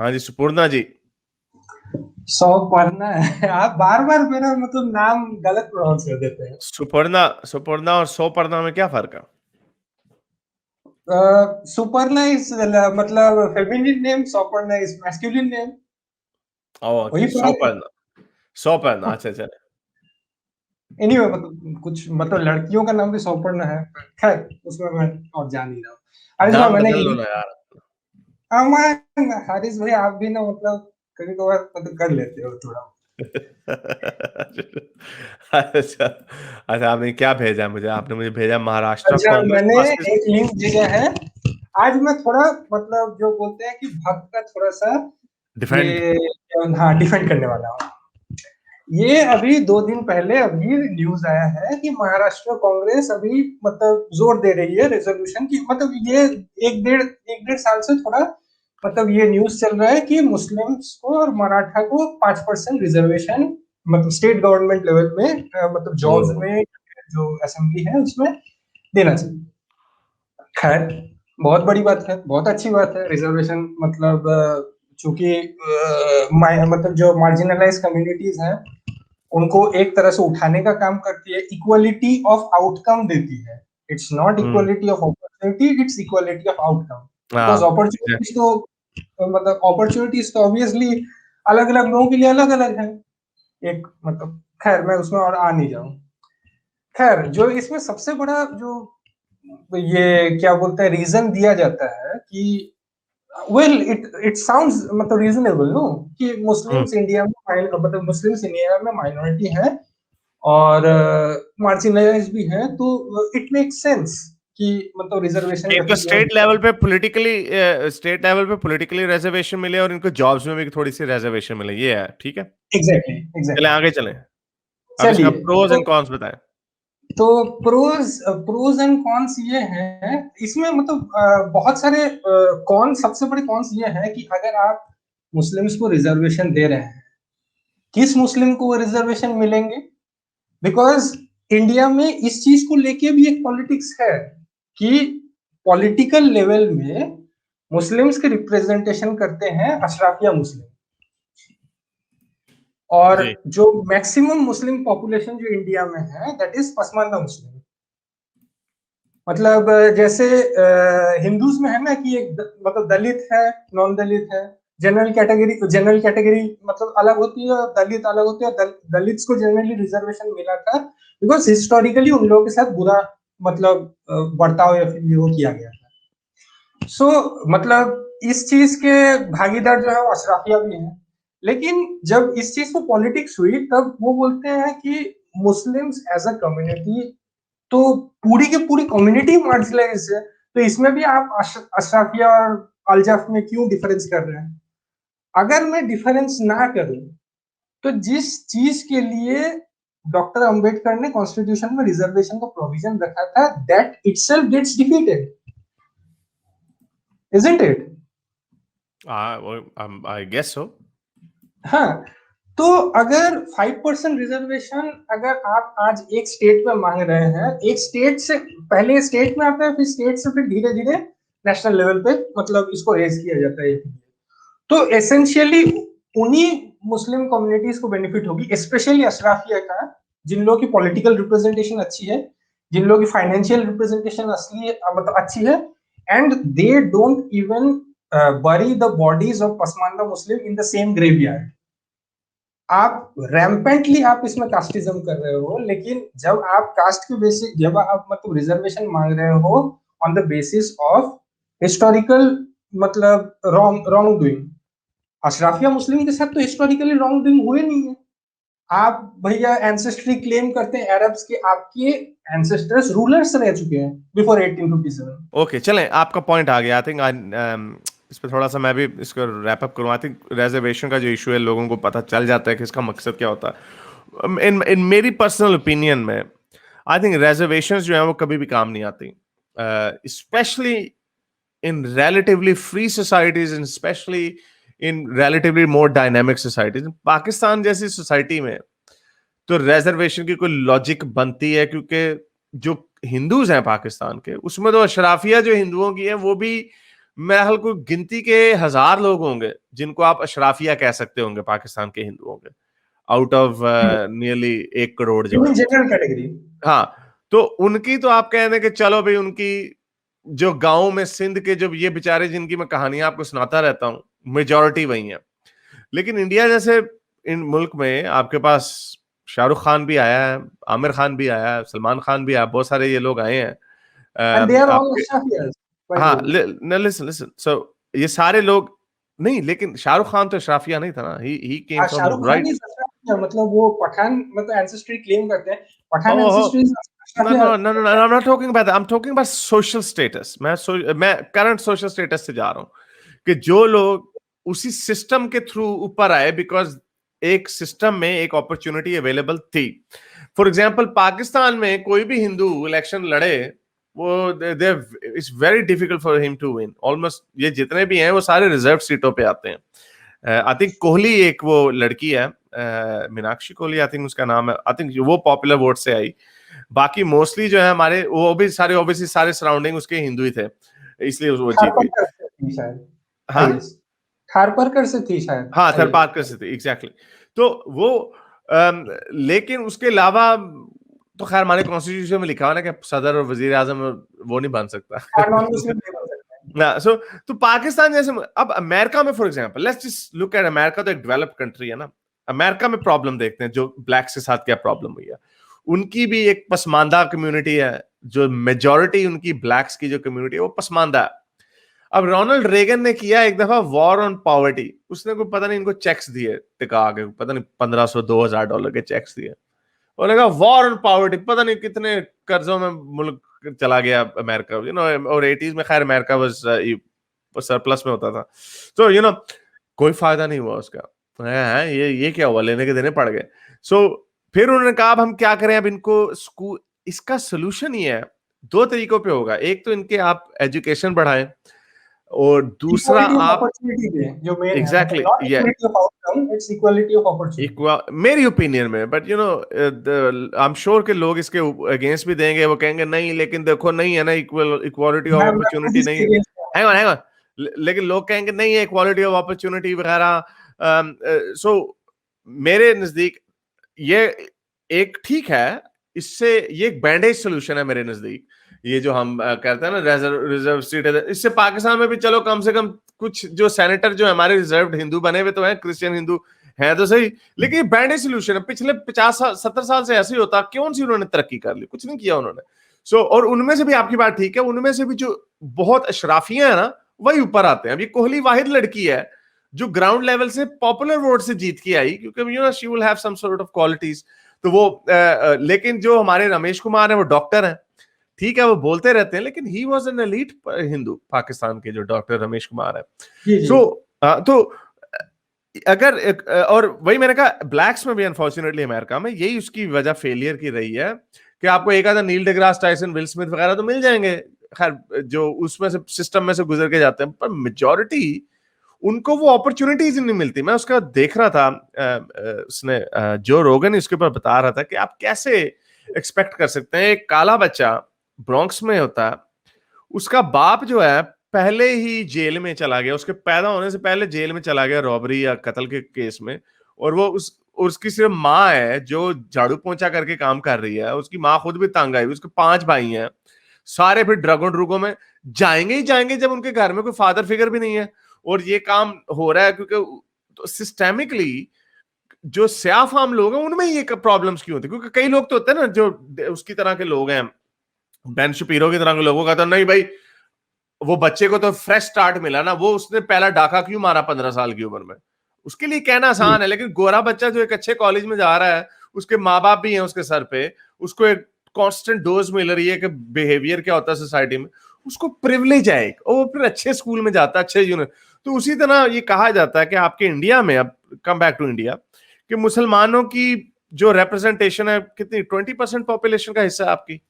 हाँ जी, सुपर्णा जी। सौपर्णा है। आप बार बार मेरा मतलब नाम गलत प्रोनाउंस कर देते हैं। सुपर्णा सुपर्णा और सौपर्णा में क्या फर्क है? सुपर्णा इज मतलब feminine name, Sauparna is masculine name. Okay, वही फर्क है। सौपर्णा। सौपर्णा, अच्छा अच्छा। एनीवे मतलब कुछ मतलब लड़कियों का नाम भी सौपर्णा है। खैर उसमें मैं और जान नहीं रहा हूँ। हारिस भाई नाम मैंने बदल लो ना इंग्लिश। यार। हारिस भाई आप भी ना मतलब कभी कभार मतलब कर लेते हो थोड़ा। अच्छा अच्छा, आपने क्या भेजा है मुझे? आपने मुझे भेजा महाराष्ट्र अच्छा कांग्रेस मैंने मार्क्सिस्ट। एक लिंक भेजा है। आज मैं थोड़ा मतलब जो बोलते हैं कि भक्त का थोड़ा सा डिफेंड। ये हाँ डिफेंड करने वाला हूँ। ये अभी 2 दिन पहले अभी न्यूज आया है कि महाराष्ट्र कांग्रेस अभी मतलब जोर दे रही है रेजोल्यूशन की, मतलब ये एक डेढ़ साल से थोड़ा मतलब ये न्यूज चल रहा है कि मुस्लिम्स को और मराठा को 5% रिजर्वेशन मतलब स्टेट गवर्नमेंट लेवल में मतलब जॉब्स ओ, में जो असेंबली है उसमें देना चाहिए। खैर बहुत बड़ी बात है, बहुत अच्छी बात है रिजर्वेशन मतलब चूंकि मतलब जो मार्जिनलाइज कम्युनिटीज हैं उनको एक तरह से उठाने का काम करती है, इक्वलिटी ऑफ आउटकम देती है। It's not hmm, equality of opportunity, it's equality of outcome. Because हाँ अपॉर्चुनिटीज तो मतलब अपॉर्चुनिटीज तो ऑब्वियसली अलग अलग लोगों के लिए अलग अलग है। एक मतलब खैर मैं उसमें और आ नहीं जाऊं। खैर जो इसमें सबसे बड़ा जो ये क्या बोलते हैं रीजन दिया जाता है कि वेल इट साउंड्स मतलब रीजनेबल नो कि हम्म। मुस्लिम्स इंडिया में मतलब मुस्लिम्स इंडिया में माइनॉरिटी है और मार्जिनलाइज भी है, तो इट मेक सेंस कि मतलब रिजर्वेशन इनको रखी जाए। स्टेट लेवल पे पॉलिटिकली रिजर्वेशन मिले और इनको जॉब्स में भी थोड़ी सी रिजर्वेशन मिले, ये है ठीक है। एग्जैक्टली चले एग्जैक्टली। आगे चलें। अब इसका चलिए प्रोज एंड कॉन्स बताएं। तो प्रोज प्रोज एंड कॉन्स ये हैं इसमें मतलब बहुत सारे कॉन, सबसे बड़े कॉन्स ये हैं कि अगर आप मुस्लिम्स को रिजर्वेशन दे रहे हैं, किस मुस्लिम को वो रिजर्वेशन मिलेंगे? बिकॉज इंडिया में इस चीज को लेके भी एक पॉलिटिक्स है कि पॉलिटिकल लेवल में मुस्लिम्स के रिप्रेजेंटेशन करते हैं अशराफिया मुस्लिम, और जी। जो मैक्सिमम मुस्लिम पॉपुलेशन जो इंडिया में है दैट इज पसमानदा मुस्लिम। मतलब जैसे हिंदूज में है ना कि एक मतलब दलित है, नॉन दलित है, जनरल कैटेगरी मतलब अलग होती है और दलित अलग होती है। दलित्स को जनरली रिजर्वेशन मिला था बिकॉज हिस्टोरिकली उन लोगों के साथ बुरा मतलब बर्ताव या फिर वो किया गया था। सो मतलब इस चीज के भागीदार जो है वो अशराफिया भी हैं। लेकिन जब इस चीज को पॉलिटिक्स हुई तब वो बोलते हैं कि मुस्लिम्स एज अ कम्युनिटी तो पूरी की पूरी कम्युनिटी मार्जिनलाइज है, तो इसमें भी आप अशराफिया और अल्जाफ में क्यों डिफरेंस कर रहे हैं? अगर मैं डिफरेंस ना करूं तो जिस चीज के लिए डॉक्टर अंबेडकर ने कॉन्स्टिट्यूशन में रिजर्वेशन का प्रोविजन रखा था that itself gets defeated, isn't it? I guess so. हाँ। तो अगर 5% रिजर्वेशन अगर आप आज एक स्टेट में मांग रहे हैं, एक स्टेट से पहले स्टेट में आता है फिर स्टेट से फिर धीरे धीरे नेशनल लेवल पे मतलब इसको रेज किया जाता है, तो एसेंशियली उन्हीं मुस्लिम कम्युनिटीज को बेनिफिट होगी, स्पेशली अशराफिया का, जिन लोगों की पॉलिटिकल रिप्रेजेंटेशन अच्छी है, जिन लोगों की फाइनेंशियल रिप्रेजेंटेशन असली मतलब अच्छी है, and they don't even bury the bodies of Pasmanda Muslim in the same graveyard। आप रैम्पेंटली आप इसमें कास्टिज्म कर रहे हो, लेकिन जब आप कास्ट के बेसिस जब आप मतलब रिजर्वेशन मांग रहे हो on the basis of historical मतलब रॉन्ग डूइंग, अशराफिया मुस्लिम के साथ तो हिस्टोरिकली रॉन्ग डूइंग हुए नहीं है। आप भैया एंसेस्ट्री क्लेम करते हैं अरब्स के, आपके एंसेस्टर्स रूलर्स रह चुके हैं बिफोर 1857। ओके, चलें, आपका पॉइंट आ गया। आई थिंक इस पर थोड़ा सा मैं भी इसको रैप अप करूँ। आई थिंक रिजर्वेशन का जो इशू है लोगों को पता चल जाता है कि इसका मकसद क्या होता है। इन इन मेरी पर्सनल ओपिनियन में आई थिंक रिजर्वेशन जो है वो कभी भी काम नहीं आती, specially in relatively free societies and especially in relatively more dynamic societies। Pakistan जैसी सोसाइटी में तो रिजर्वेशन की कोई लॉजिक बनती है, क्योंकि जो हिंदूज हैं पाकिस्तान के उसमें तो अशराफिया जो हिंदुओं की है वो भी मेरा ख्याल को गिनती के 1000 लोग होंगे जिनको आप अशराफिया कह सकते होंगे पाकिस्तान के हिंदुओं के, आउट ऑफ नियरली 1 करोड़ जो है। General category. हाँ, तो उनकी तो आप कह दें कि चलो भाई, उनकी जो गांव में सिंध के जो ये बेचारे जिनकी मैं कहानियां आपको सुनाता रहता हूँ, मेजॉरिटी वही है। लेकिन इंडिया जैसे इन मुल्क में आपके पास शाहरुख खान भी आया है, आमिर खान भी आया है, सलमान खान भी आया, बहुत सारे ये लोग आए हैं एंड दे आर ऑल आपके। अशराफियास बाय द हाँ, वे। लिसन लिसन, सो ये सारे लोग नहीं, लेकिन शाहरुख खान तो अशराफिया नहीं था ना, he came Shahrukh from Khan right. Is Ashrafia, मतलब वो पठान मतलब एंसेस्ट्री क्लेम करते हैं, पठान ओहो, ancestry is no, अशराफिया। no, no, no, no, I'm not talking about that. I'm talking about social status. मैं करंट सोशल स्टेटस से जा रहा हूँ कि जो लोग उसी सिस्टम के थ्रू ऊपर आए, बिकॉज एक सिस्टम में एक अपॉर्चुनिटी अवेलेबल थी। फॉर एग्जांपल, पाकिस्तान में कोई भी हिंदू इलेक्शन लड़े, वो it's very difficult for him to win. Almost ये जितने भी हैं वो सारे रिजर्व सीटों पे आते हैं। आई थिंक कोहली, एक वो लड़की है मीनाक्षी कोहली, आई थिंक उसका नाम है, आई थिंक वो पॉपुलर वोट से आई। बाकी मोस्टली जो है हमारे, वो भी सारे ऑब्वियसली सारे सराउंडिंग उसके हिंदू ही थे, इसलिए वो जीत गई। थारपारकर से थी शायद, हाँ, आईएएस थारपारकर से थी शायद हाँ, आईएएस। थरपारकर से थी, एग्जैक्टली। तो वो लेकिन उसके अलावा तो खैर हमारे कॉन्स्टिट्यूशन में लिखा हुआ ना कि सदर और वजीर आजम वो नहीं बन सकता। नॉन मुस्लिम नहीं बन सकते हैं। ना, सो तो पाकिस्तान जैसे, अब अमेरिका में for example, let's just look at America, तो एक डेवलप्ड कंट्री है ना। अमेरिका में प्रॉब्लम देखते हैं, जो ब्लैक्स के साथ क्या प्रॉब्लम हुई है। उनकी भी एक पसमानदा कम्युनिटी है, जो मेजॉरिटी उनकी ब्लैक्स की जो कम्युनिटी है वो पसमानदा है। अब रोनाल्ड रेगन ने किया एक दफा वॉर ऑन पॉवर्टी, उसने कोई पता नहीं इनको चेक्स दिए टिका के, पता नहीं $1500-2000 के चेक्स दिए, उन्होंने कहा वॉर ऑन पॉवर्टी, पता नहीं कितने कर्जों में मुल्क चला गया अमेरिका, और 80s में खैर अमेरिका वाज सरप्लस में होता था, तो कोई फायदा नहीं हुआ उसका। ये क्या हुआ, लेने के देने पड़ गए। सो फिर उन्होंने कहा अब हम क्या करें, अब इनको स्कूल, इसका सोल्यूशन ये है, 2 तरीकों पे होगा। एक तो इनके आप एजुकेशन बढ़ाएं, और दूसरा इक्वालिटी ऑफ आप अपॉर्चुनिटी पे जो मेन है, मतलब एग्जैक्टली नॉट ये equality of outcome, it's equality of opportunity. मेरी ओपिनियन में, बट आई एम श्योर के लोग इसके अगेंस्ट भी देंगे, वो कहेंगे नहीं लेकिन देखो नहीं है ना, इक्वालिटी ऑफ मैं खुद अपॉर्चुनिटी नहीं है। इसके अगेंस्ट हूं। हैंग ऑन, लेकिन लोग कहेंगे नहीं है इक्वालिटी ऑफ अपॉर्चुनिटी वगैरह। सो मेरे नजदीक ये एक ठीक है, इससे ये एक बैंडेज सोल्यूशन है मेरे नजदीक। ये जो हम कहते हैं ना रिजर्व सीट है, इससे पाकिस्तान में भी चलो कम से कम कुछ जो सेनेटर जो हमारे रिजर्व हिंदू बने हुए तो हैं, क्रिश्चियन हिंदू है तो सही, लेकिन ये बैंडेज सोल्यूशन है। पिछले 50-70 साल से ऐसे ही होता, क्यों सी उन्होंने तरक्की कर ली, कुछ नहीं किया उन्होंने। और उनमें से भी आपकी बात ठीक है, उनमें से भी जो बहुत अशराफियां है ना, वही ऊपर आते हैं। अब ये कोहली वाहिद लड़की है जो ग्राउंड लेवल से पॉपुलर वोट से जीत के आई, क्योंकि she will have some sort of qualities. तो वो लेकिन जो हमारे रमेश कुमार है वो डॉक्टर हैं, ठीक है वो बोलते रहते हैं, लेकिन he was an elite Hindu, Pakistan के जो डॉक्टर रमेश कुमार है। जी जी। सो तो अगर और वही मैंने कहा, ब्लैक्स में भी अनफॉर्चुनेटली अमेरिका में यही उसकी वजह फेलियर की रही है कि आपको एक आधा नील डिग्रास टाइसन विल स्मिथ वगैरह तो मिल जाएंगे, खैर जो उसमें से सिस्टम में से गुजर के जाते हैं, पर मेजॉरिटी उनको वो अपॉर्चुनिटीज नहीं मिलती। मैं उसका देख रहा था, उसने जो रोगन इसके ऊपर बता रहा था कि आप कैसे एक्सपेक्ट कर सकते हैं, एक काला बच्चा ब्रॉन्क्स में होता है, उसका बाप जो है पहले ही जेल में चला गया, उसके पैदा होने से पहले जेल में चला गया रॉबरी या कत्ल के केस में, और वो उसकी सिर्फ माँ है जो झाड़ू पोंछा करके काम कर रही है, उसकी माँ खुद भी तंग आई, उसके 5 भाई हैं, सारे फिर ड्रगों में जाएंगे ही जाएंगे जब उनके घर में कोई फादर फिगर भी नहीं है। और ये काम हो रहा है क्योंकि तो सिस्टेमिकली जो स्याफ आम लोग हैं उनमें ये प्रॉब्लम्स क्यों होती है, क्योंकि कई लोग तो होते हैं ना जो उसकी तरह के लोग हैं, बेन शपीरो की तरह के लोगों का, तो नहीं भाई वो बच्चे को तो फ्रेश स्टार्ट मिला ना, वो उसने पहला डाका क्यों मारा 15 साल की उम्र में, उसके लिए कहना आसान है। लेकिन गोरा बच्चा जो एक अच्छे कॉलेज में जा रहा है, उसके माँ बाप भी हैं उसके सर पे, उसको एक कांस्टेंट डोज मिल रही है कि बिहेवियर क्या होता है सोसाइटी में, उसको प्रिविलेज है एक, और वो फिर अच्छे स्कूल में जाता है, अच्छे यूनिट। तो उसी तरह ये कहा जाता है कि आपके इंडिया में, अब कम बैक टू इंडिया, कि मुसलमानों की जो रिप्रेजेंटेशन है कितनी 20% पॉपुलेशन का हिस्सा है आपकी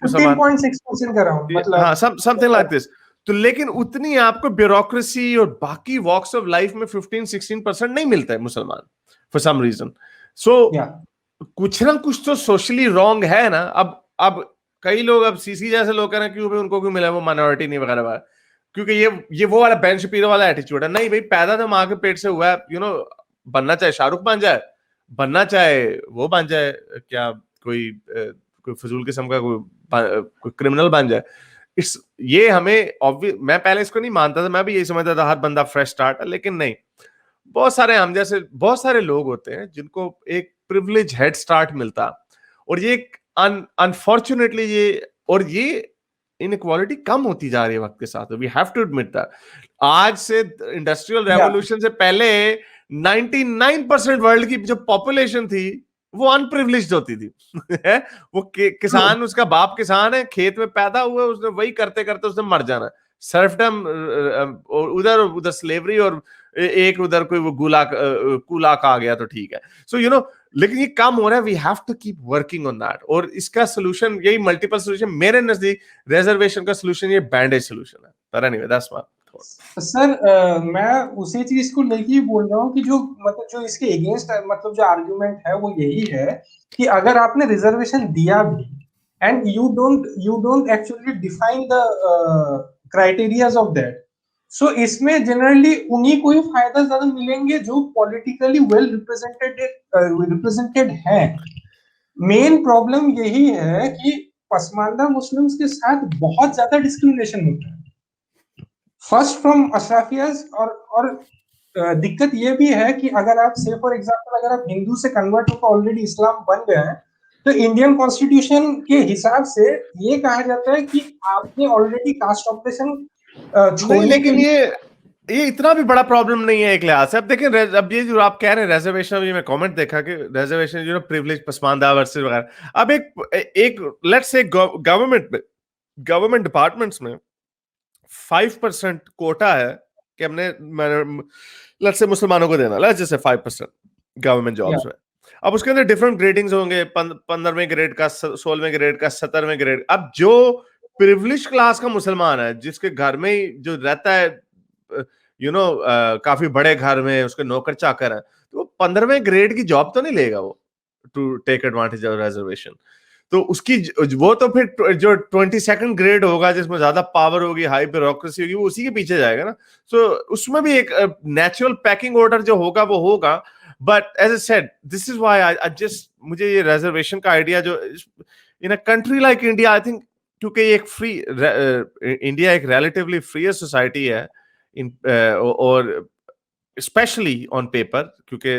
मुसलमान, 15.6% का राउंड, हाँ मतलब समथिंग लाइक दिस। तो लेकिन उतनी आपको ब्यूरोक्रेसी और बाकी वॉक्स ऑफ लाइफ में 15-16% नहीं मिलता है मुसलमान फॉर सम रीजन। सो या कुछ ना कुछ तो सोशली रॉन्ग है ना। अब कई लोग, अब सीसी जैसे लोग कह रहे हैं क्यों भाई उनको क्यों मिला, वो माइनॉरिटी नहीं वगैरह वगैरह। क्योंकि ये वो वाला बेन शपीरो वाला एटीट्यूड है। नहीं भाई, पैदा तो माँ के पेट से हुआ है, बनना चाहे शाहरुख बन जाए, बनना चाहे वो बन जाए, क्या कोई फजूल किस्म का कोई क्रिमिनल बन जाए। इट्स ये हमें ऑब्वियस, मैं पहले इसको नहीं मानता था, मैं भी यही समझता था हर बंदा फ्रेश स्टार्ट है, लेकिन नहीं, बहुत सारे हम जैसे बहुत सारे लोग होते हैं जिनको एक प्रिविलेज हेड स्टार्ट मिलता, और ये अनफॉर्चुनेटली ये इनइक्वालिटी कम होती जा रही है वक्त के साथ। We have to admit that. आज से इंडस्ट्रियल या रेवोल्यूशन से पहले 99% वर्ल्ड की जो पॉपुलेशन थी वो अनप्रिविलेज्ड होती थी। वो ट्रू। किसान, उसका बाप किसान है, खेत में पैदा हुआ, उसने वही करते करते उसने मर जाना। सर्फडम, उधर उधर स्लेवरी, और एक उधर कोई वो गुलाक आ गया तो ठीक है। सो लेकिन ये काम हो रहा है, we have to keep working on that. और इसका सोल्यूशन यही मल्टीपल सोल्यूशन, मेरे नजदीक रिजर्वेशन का सोल्यूशन ये बैंडेज सोल्यूशन है। पर anyway that's my thought. Sir मैं उसी चीज को लेके ही बोल रहा हूँ कि जो मतलब जो इसके अगेंस्ट मतलब जो आर्गुमेंट है वो यही है कि अगर आपने रिजर्वेशन दिया भी and you don't actually define the criterias of that, so इसमें जनरली उन्हीं को ही फायदा ज्यादा मिलेंगे जो पॉलिटिकली वेल रिप्रेजेंटेड है। मेन प्रॉब्लम यही है कि पसमानदा मुस्लिम्स के साथ बहुत ज्यादा डिस्क्रिमिनेशन होता है, फर्स्ट फ्रॉम अशराफियाज। और दिक्कत ये भी है कि अगर आप से फॉर एग्जांपल अगर आप हिंदू से कन्वर्ट होकर ऑलरेडी इस्लाम बन गए हैं, तो इंडियन कॉन्स्टिट्यूशन के हिसाब से ये कहा जाता है कि आपने ऑलरेडी कास्ट ऑपरेशन नहीं, छोड़ने के लेकिन लिए। ये इतना भी बड़ा प्रॉब्लम नहीं है एक लिहाज से। अब देखिए, अब ये जो आप कह रहे हैं रिजर्वेशन, अभी मैं कमेंट देखा कि रिजर्वेशन प्रिविलेज पसमानदा वर्सेस वगैरह। अब एक लेट्स से गवर्नमेंट डिपार्टमेंट्स में 5% कोटा है कि हमने लेट्स से मुसलमानों को देना, लेट्स जैसे 5% गवर्नमेंट या जॉब्स में। अब उसके अंदर डिफरेंट ग्रेडिंग्स होंगे, 15वें ग्रेड का, 16वें ग्रेड का, 17वें ग्रेड। अब जो प्रिविलेज क्लास का मुसलमान है, जिसके घर में ही जो रहता है, काफी बड़े घर में, उसके नौकर चाकर है, तो वो 15वें ग्रेड की जॉब तो नहीं लेगा वो, to take advantage of reservation. तो उसकी वो तो फिर जो 22nd ग्रेड होगा, जिसमें ज्यादा पावर होगी, हाई ब्यूरोक्रेसी होगी, वो उसी के पीछे जाएगा ना। सो उसमें भी एक नेचुरल पैकिंग ऑर्डर जो होगा वो होगा। But as a said, this is why I just, मुझे ये रिजर्वेशन का आइडिया जो in a country like India, I think, क्योंकि एक फ्री इंडिया एक रिलेटिवली फ्री सोसाइटी है इन और स्पेशली ऑन पेपर, क्योंकि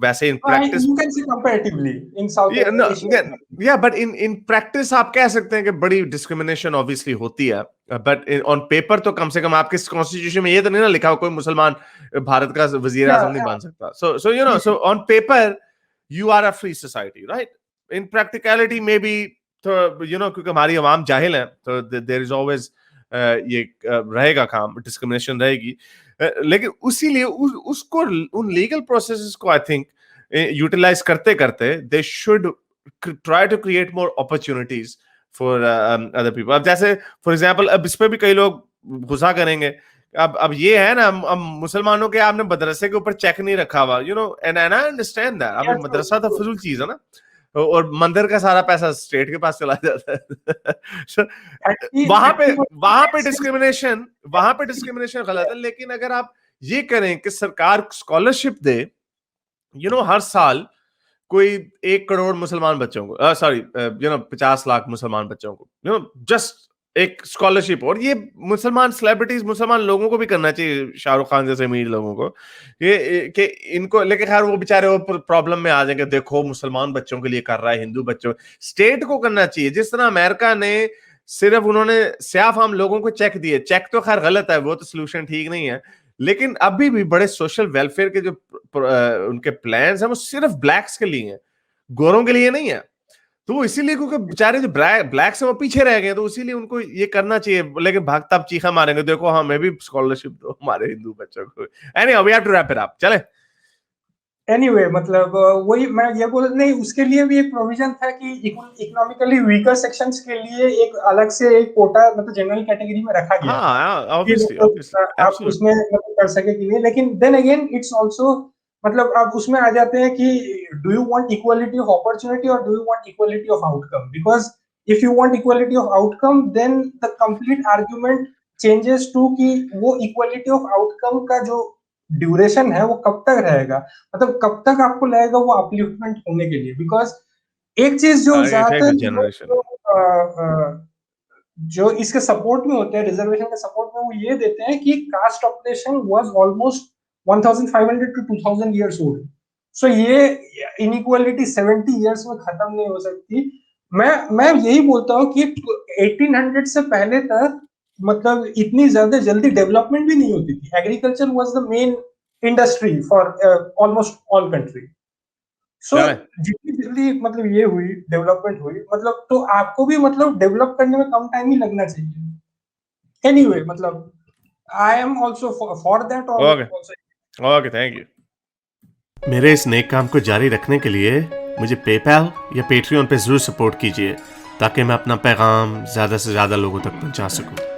वैसे in practice, you can say comparatively in South Asia. But in practice आप कह सकते हैं कि बड़ी डिस्क्रिमिनेशन ऑब्वियसली होती है। बट ऑन पेपर तो कम से कम आपके कॉन्स्टिट्यूशन में ये तो नहीं ना लिखा हो कोई मुसलमान भारत का वजीर या आजम नहीं बन सकता। So on paper you are a free society, right? In practicality में भी, तो क्योंकि हमारी आवाम जाहिल है, तो देयर इज ऑलवेज ये रहेगा काम, डिस्क्रिमिनेशन रहेगी। लेकिन उसीलिए उसको, उन लीगल प्रोसेसेस को आई थिंक यूटिलाइज करते करते they should try to create more opportunities for other people. अब जैसे फॉर एग्जांपल, अब इस पे भी कई लोग गुस्सा करेंगे। अब ये है ना, अब मुसलमानों के आपने मदरसे के ऊपर चेक नहीं रखा हुआ, एंड आई अंडरस्टैंड दैट। अब मदरसा तो फजूल चीज है ना, और मंदिर का सारा पैसा स्टेट के पास चला जाता है। So, वहां पे डिस्क्रिमिनेशन गलत है। लेकिन अगर आप ये करें कि सरकार स्कॉलरशिप दे, हर साल कोई 1 करोड़ मुसलमान बच्चों को, सॉरी 50 लाख मुसलमान बच्चों को, जस्ट एक स्कॉलरशिप। और ये मुसलमान सेलिब्रिटीज, मुसलमान लोगों को भी करना चाहिए, शाहरुख खान जैसे अमीर लोगों को, ये कि इनको लेके, खैर वो बेचारे वो प्रॉब्लम में आ जाएंगे, देखो मुसलमान बच्चों के लिए कर रहा है, हिंदू बच्चों, स्टेट को करना चाहिए। जिस तरह अमेरिका ने सिर्फ उन्होंने स्याफ आम लोगों को चेक दिए, चेक तो खैर गलत है, वो तो सोल्यूशन ठीक नहीं है, लेकिन अभी भी बड़े सोशल वेलफेयर के जो उनके प्लान्स हैं वो सिर्फ ब्लैक्स के लिए हैं, गोरों के लिए नहीं है। तो वो इसीलिए क्योंकि बेचारे जो ब्लैक्स हैं वो पीछे रह गए, तो इसीलिए उनको ये करना चाहिए। लेकिन भागता अब चीखा मारेंगे, देखो हमें भी स्कॉलरशिप दो हमारे हिंदू बच्चों को। Anyway, we have to wrap it up, चले। एनीवे मतलब वही मैं ये बोल नहीं, उसके लिए भी एक प्रोविजन था कि इकोनॉमिकली वीकर सेक्शंस के लिए एक अलग से एक कोटा मतलब जनरल कैटेगरी में रखा गया था हाँ, कि ऑब्वियसली ऑब्वियसली, मतलब आप उसमें एब्सोल्युटली। मतलब कर सके कि नहीं। लेकिन देन अगेन इट्स आल्सो मतलब आप उसमें आ जाते हैं कि do you want equality of opportunity और do you want equality of outcome, because if you want equality of outcome then the complete argument changes to कि वो इक्वालिटी ऑफ आउटकम का जो ड्यूरेशन है वो कब तक रहेगा, मतलब कब तक आपको लगेगा वो अपलिफ्टमेंट होने के लिए। बिकॉज एक चीज जो इट टेक्स ज्यादातर अ जनरेशन। जो इसके सपोर्ट में होते हैं, रिजर्वेशन के सपोर्ट में, वो ये देते हैं कि caste oppression was almost 1500 to 2000 years old. So ये इनइक्वालिटी 70 इयर्स में खत्म नहीं हो सकती। मैं यही बोलता हूँ कि 1800 से पहले तक मतलब इतनी ज्यादा जल्दी डेवलपमेंट भी नहीं होती थी। Agriculture was the main industry for almost all country. So चले जितनी जल्दी मतलब ये हुई डेवलपमेंट हुई, मतलब तो आपको भी मतलब डेवलप करने में कम टाइम ही लगना चाहिए। एनीवे मतलब I am also for that और okay also okay, thank you. मेरे इस नेक काम को जारी रखने के लिए मुझे पेपैल या पेट्रियन पे जरूर सपोर्ट कीजिए, ताकि मैं अपना पैगाम ज़्यादा से ज़्यादा लोगों तक पहुंचा सकूं।